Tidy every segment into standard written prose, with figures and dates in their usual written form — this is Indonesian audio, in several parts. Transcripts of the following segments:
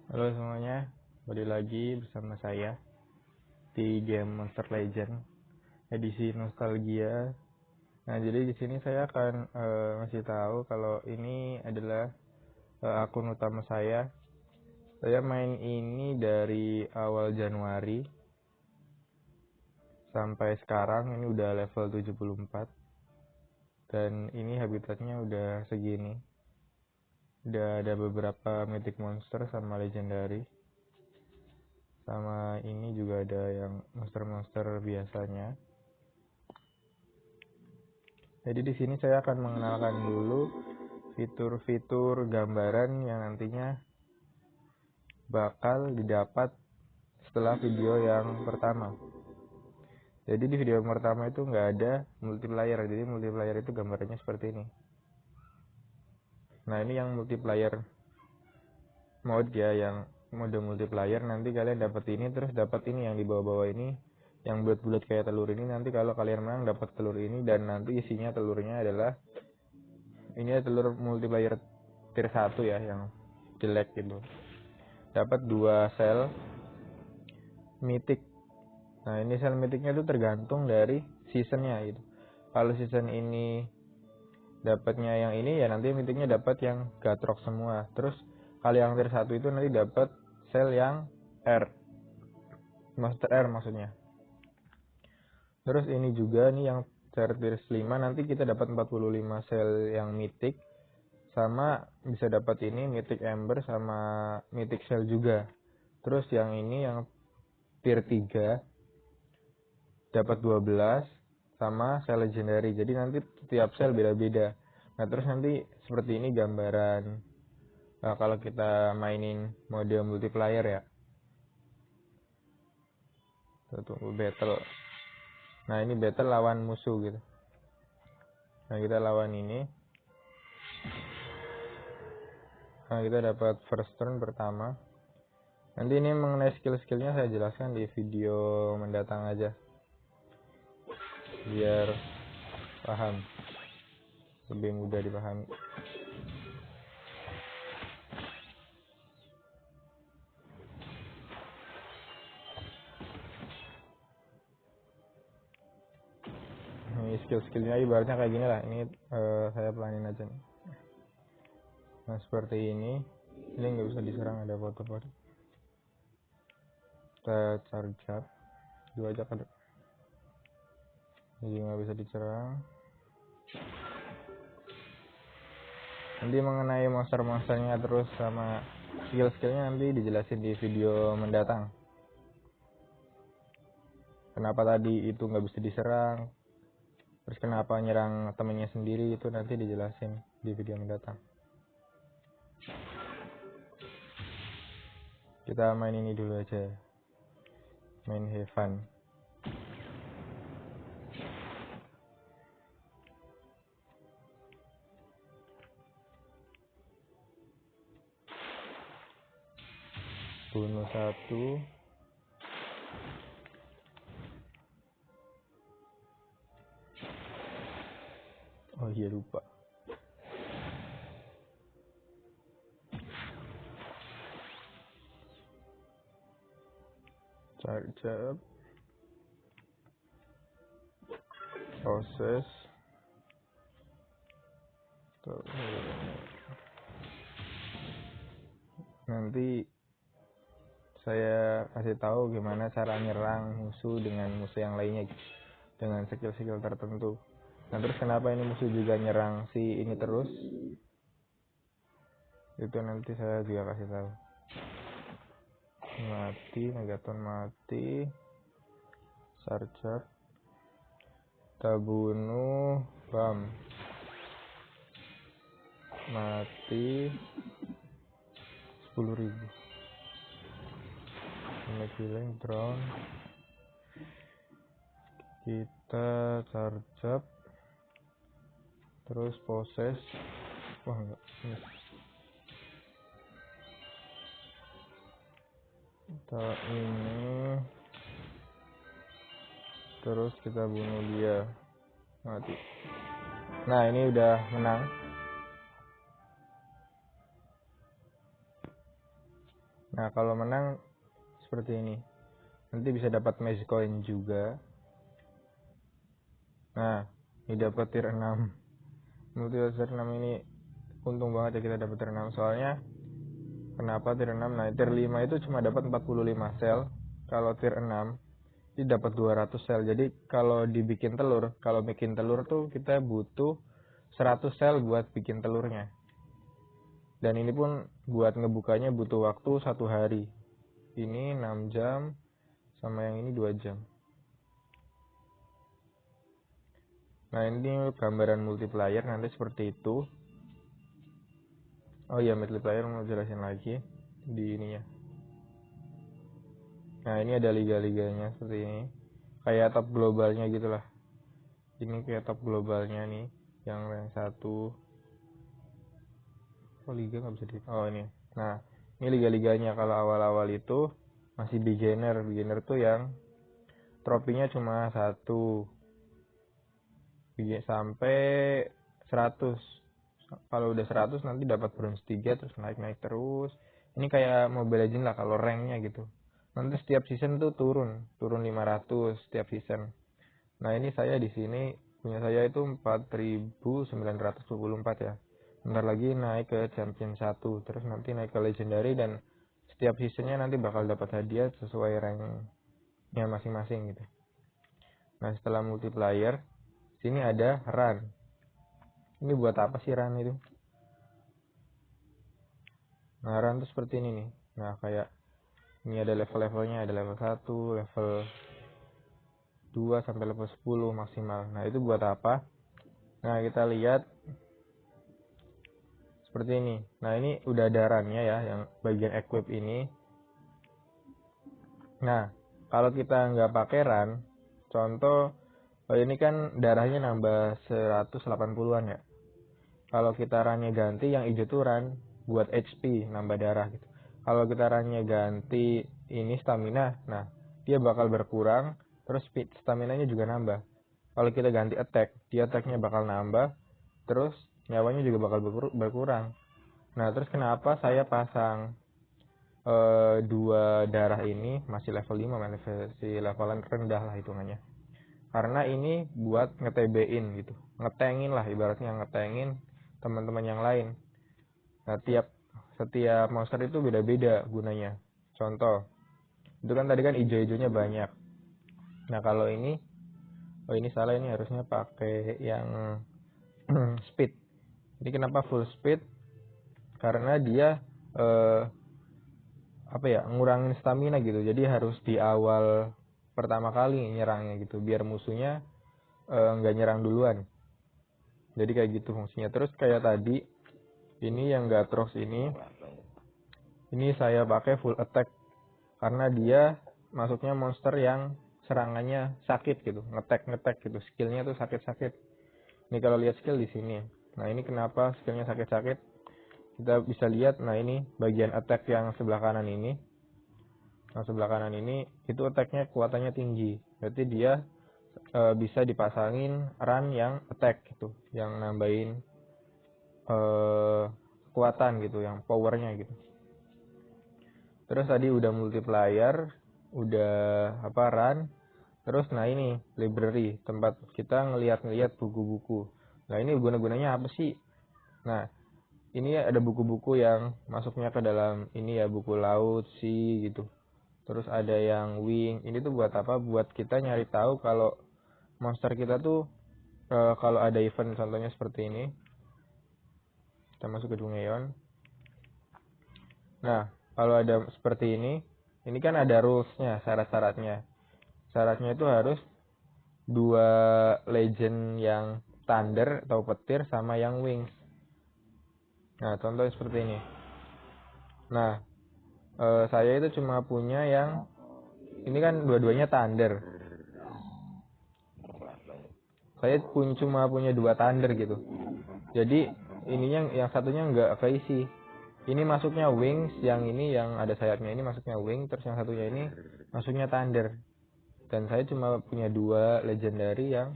Halo semuanya, kembali lagi bersama saya di game Monster Legend edisi nostalgia. Nah, jadi di sini saya akan ngasih tahu kalau ini adalah akun utama saya. Saya main ini dari awal Januari sampai sekarang, ini udah level 74 dan ini habitatnya udah segini. Udah ada beberapa mythic monster sama legendary. Sama ini juga ada yang monster-monster biasanya. Jadi di sini saya akan mengenalkan dulu fitur-fitur gambaran yang nantinya bakal didapat setelah video yang pertama. Jadi di video yang pertama itu nggak ada multiplayer. Jadi multiplayer itu gambarannya seperti ini. Nah, ini yang multiplayer mode ya, yang mode multiplayer. Nanti kalian dapat ini, terus dapat ini yang di bawah-bawah ini, yang bulat-bulat kayak telur ini. Nanti kalau kalian menang dapat telur ini, dan nanti isinya telurnya adalah ini telur multiplayer tier 1 ya, yang jelek gitu. Dapat 2 sel mythic. Nah, ini sel mythicnya itu tergantung dari seasonnya gitu. Kalau season ini dapatnya yang ini ya, nanti mythicnya dapat yang gatrok semua. Terus kalau yang tier 1 itu nanti dapat sel yang R, monster R maksudnya. Terus ini juga nih yang tier 5 nanti kita dapat 45 sel yang mythic, sama bisa dapat ini mythic ember sama mythic shell juga. Terus yang ini yang tier 3 dapat 12 sama sel legendary. Jadi nanti tiap sel beda-beda. Nah, terus nanti seperti ini gambaran kalau kita mainin mode multiplayer ya. Kita tunggu battle. Nah, ini battle lawan musuh gitu. Nah, kita lawan ini. Nah, kita dapat first turn pertama. Nanti ini mengenai skill-skillnya saya jelaskan di video mendatang aja, biar paham, lebih mudah dipahami. Ini skill-skillnya ibaratnya kayak gini lah. Ini saya pelanin aja nih. Nah, seperti ini nggak bisa diserang, ada foto-foto. Kita charge up 2 aja kan, jadi nggak bisa diserang. Nanti mengenai monster-monsternya terus sama skill-skillnya nanti dijelasin di video mendatang. Kenapa tadi itu nggak bisa diserang, terus kenapa nyerang temennya sendiri, itu nanti dijelasin di video mendatang. Kita main ini dulu aja, main have fun. Bunuh 1. Oh iya, lupa. Charge up, proses. Nanti saya kasih tahu gimana cara nyerang musuh dengan musuh yang lainnya dengan skill-skill tertentu. Nah, terus kenapa ini musuh juga nyerang si ini terus, itu nanti saya juga kasih tahu. Mati, Megaton mati, Sarjat kita bunuh, bam, mati, 10.000. Killing drone, kita charge up, terus proses. Wah, enggak, kita ini, terus kita bunuh dia, mati. Nah, ini udah menang. Nah kalau menang seperti ini, nanti bisa dapat match coin juga. Nah ini dapat tier 6. Multi tier 6 ini untung banget ya kita dapat tier 6. Soalnya kenapa tier 6? Nah tier 5 itu cuma dapat 45 sel. Kalau tier 6 ini dapat 200 sel. Jadi kalau dibikin telur, kalau bikin telur tuh kita butuh 100 sel buat bikin telurnya. Dan ini pun buat ngebukanya butuh waktu 1 hari. Ini 6 jam sama yang ini 2 jam. Nah ini gambaran multiplayer nanti seperti itu. Oh iya, multiplayer mau jelasin lagi di ininya. Nah ini ada liga-liganya seperti ini, kayak top globalnya gitulah. Ini kayak top globalnya nih, yang rank 1. Oh liga nggak bisa di. Oh ini. Nah ini liga-liganya. Kalau awal-awal itu masih beginner tuh yang tropinya cuma 1 sampai 100. Kalau udah 100 nanti dapat bronze 3 terus naik terus. Ini kayak Mobile Legends lah kalau ranknya gitu. Nanti setiap season tuh turun 500 setiap season. Nah ini saya di sini punya saya itu 4924 ya. Bentar lagi naik ke champion 1, terus nanti naik ke legendary, dan setiap seasonnya nanti bakal dapat hadiah sesuai ranknya masing-masing gitu. Nah setelah multiplayer, sini ada run. Ini buat apa sih run itu? Nah run tuh seperti ini nih. Nah kayak ini ada level-levelnya, ada level 1, level 2 sampai level 10 maksimal. Nah itu buat apa? Nah kita lihat seperti ini. Nah ini udah ada runnya ya, yang bagian equip ini. Nah kalau kita nggak pakai run, contoh ini kan darahnya nambah 180-an ya. Kalau kita runnya ganti, yang hijau tuh run buat HP, nambah darah gitu. Kalau kita runnya ganti ini stamina, nah dia bakal berkurang, terus speed stamina-nya juga nambah. Kalau kita ganti attack, dia attack-nya bakal nambah, terus nyawanya juga bakal berkurang. Nah terus kenapa saya pasang 2 darah ini masih level 5, masih levelan rendah lah hitungannya. Karena ini buat nge-TB-in gitu, ngetengin lah, ibaratnya ngetengin teman-teman yang lain. Nah setiap monster itu beda-beda gunanya. Contoh, itu kan tadi kan ijo-ijonya banyak. Nah kalau ini, oh ini salah, ini harusnya pakai yang speed. Ini kenapa full speed? Karena dia ngurangin stamina gitu. Jadi harus di awal pertama kali nyerangnya gitu, biar musuhnya nggak nyerang duluan. Jadi kayak gitu fungsinya. Terus kayak tadi ini yang Gatrox ini saya pakai full attack karena dia masuknya monster yang serangannya sakit gitu, ngetek gitu, skillnya tuh sakit. Ini kalau lihat skill di sini. Nah ini kenapa skillnya sakit? Kita bisa lihat. Nah ini bagian attack yang sebelah kanan ini. Nah sebelah kanan ini itu attacknya kuatannya tinggi. Berarti dia bisa dipasangin run yang attack gitu, yang nambahin kekuatan gitu, yang powernya gitu. Terus tadi udah multiplayer, udah run. Terus nah ini library, tempat kita ngeliat buku-buku. Nah ini guna-gunanya apa sih? Nah ini ada buku-buku yang masuknya ke dalam ini ya, buku laut sih gitu. Terus ada yang wing. Ini tuh buat apa? Buat kita nyari tahu kalau monster kita tuh kalau ada event, contohnya seperti ini. Kita masuk ke Dungeon. Nah kalau ada seperti ini kan ada rulesnya, syarat-syaratnya. Syaratnya itu harus 2 legend yang thunder atau petir sama yang wings. Nah contohnya seperti ini. Nah saya itu cuma punya yang ini kan dua-duanya thunder. Saya cuma punya 2 thunder gitu. Jadi ininya yang satunya nggak keisi. Ini masuknya wings, yang ini yang ada sayapnya ini masuknya wing, terus yang satunya ini masuknya thunder. Dan saya cuma punya 2 legendary yang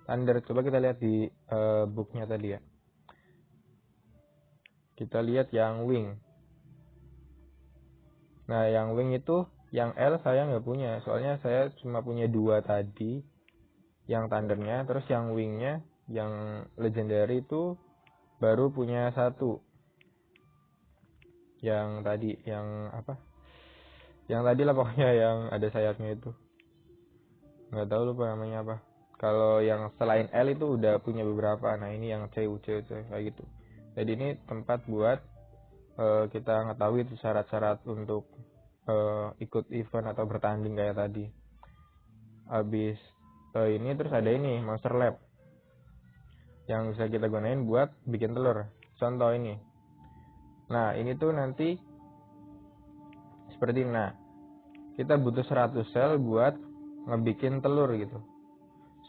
thunder. Coba kita lihat di booknya tadi ya. Kita lihat yang wing. Nah yang wing itu, yang L saya nggak punya, soalnya saya cuma punya 2 tadi, yang thundernya. Terus yang wingnya, yang legendary itu baru punya 1, yang tadi, yang apa, yang tadi lah pokoknya, yang ada sayapnya itu, nggak tahu lupa namanya apa. Kalau yang selain L itu udah punya beberapa. Nah ini yang C, U, C, kayak gitu. Jadi ini tempat buat kita ngetahui itu syarat-syarat untuk ikut event atau bertanding kayak tadi. Habis ini terus ada ini Monster Lab yang bisa kita gunain buat bikin telur. Contoh ini. Nah ini tuh nanti seperti ini. Nah kita butuh 100 sel buat ngebikin telur gitu.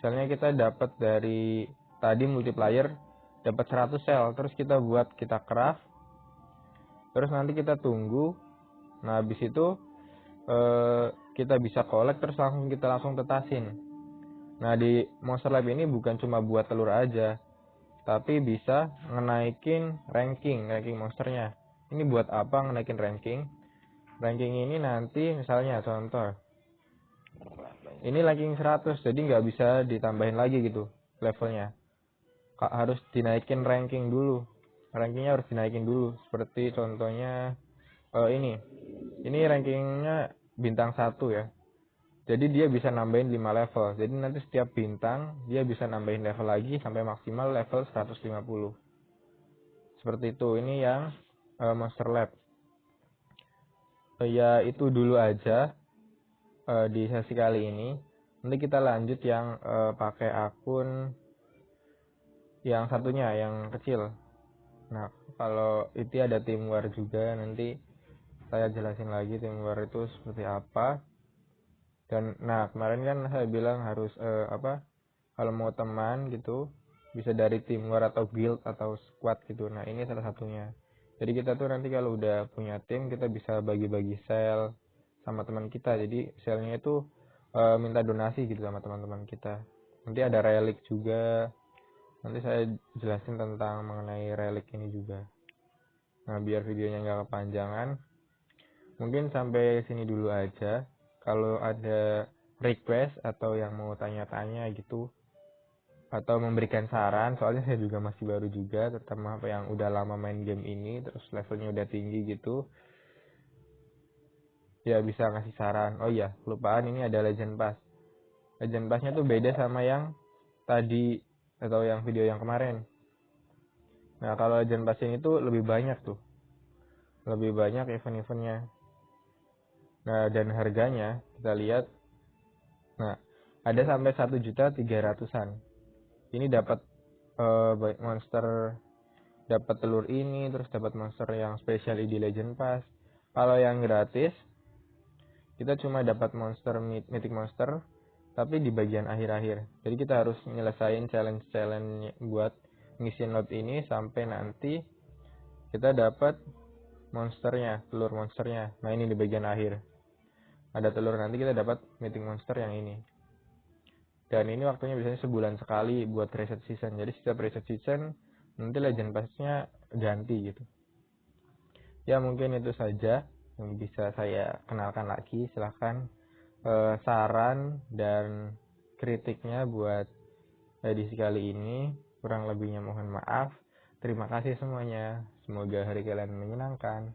Selnya kita dapat dari tadi multiplier dapat 100 sel, terus kita buat, kita craft, terus nanti kita tunggu. Nah habis itu kita bisa collect, terus kita langsung tetasin. Nah di Monster Lab ini bukan cuma buat telur aja, tapi bisa ngenaikin ranking monsternya. Ini buat apa ngenaikin ranking? Ranking ini nanti misalnya contoh, ini ranking 100, jadi nggak bisa ditambahin lagi gitu levelnya. Harus dinaikin ranking dulu. Rankingnya harus dinaikin dulu. Seperti contohnya ini rankingnya bintang 1 ya. Jadi dia bisa nambahin 5 level. Jadi nanti setiap bintang dia bisa nambahin level lagi sampai maksimal level 150. Seperti itu. Ini yang Monster Lab. Ya itu dulu aja di sesi kali ini. Nanti kita lanjut yang pakai akun yang satunya, yang kecil. Nah kalau itu ada tim war juga, nanti saya jelasin lagi tim war itu seperti apa. Dan nah kemarin kan saya bilang harus kalau mau teman gitu bisa dari tim war atau guild atau squad gitu. Nah ini salah satunya. Jadi kita tuh nanti kalau udah punya tim, kita bisa bagi-bagi sel sama teman kita. Jadi selnya itu minta donasi gitu sama teman-teman kita. Nanti ada relik juga. Nanti saya jelasin tentang mengenai relik ini juga. Nah biar videonya nggak kepanjangan, mungkin sampai sini dulu aja. Kalau ada request atau yang mau tanya-tanya gitu, atau memberikan saran, soalnya saya juga masih baru juga, terutama apa yang udah lama main game ini terus levelnya udah tinggi gitu, ya bisa ngasih saran. Oh iya kelupaan, ini ada legend pass. Legend passnya tuh beda sama yang tadi atau yang video yang kemarin. Nah kalau legend pass ini tuh lebih banyak event-eventnya. Nah dan harganya kita lihat, nah ada sampai 1.300.000-an. Ini dapat monster, dapat telur ini, terus dapat monster yang spesial di Legend Pass. Kalau yang gratis kita cuma dapat monster mythic monster, tapi di bagian akhir-akhir. Jadi kita harus nyelesain challenge buat ngisi note ini sampai nanti kita dapat monsternya, telur monsternya. Nah ini di bagian akhir ada telur, nanti kita dapat mythic monster yang ini. Dan ini waktunya biasanya sebulan sekali buat reset season. Jadi setiap reset season nanti legend pass-nya ganti gitu. Ya mungkin itu saja yang bisa saya kenalkan lagi. Silahkan saran dan kritiknya buat edisi kali ini. Kurang lebihnya mohon maaf. Terima kasih semuanya. Semoga hari kalian menyenangkan.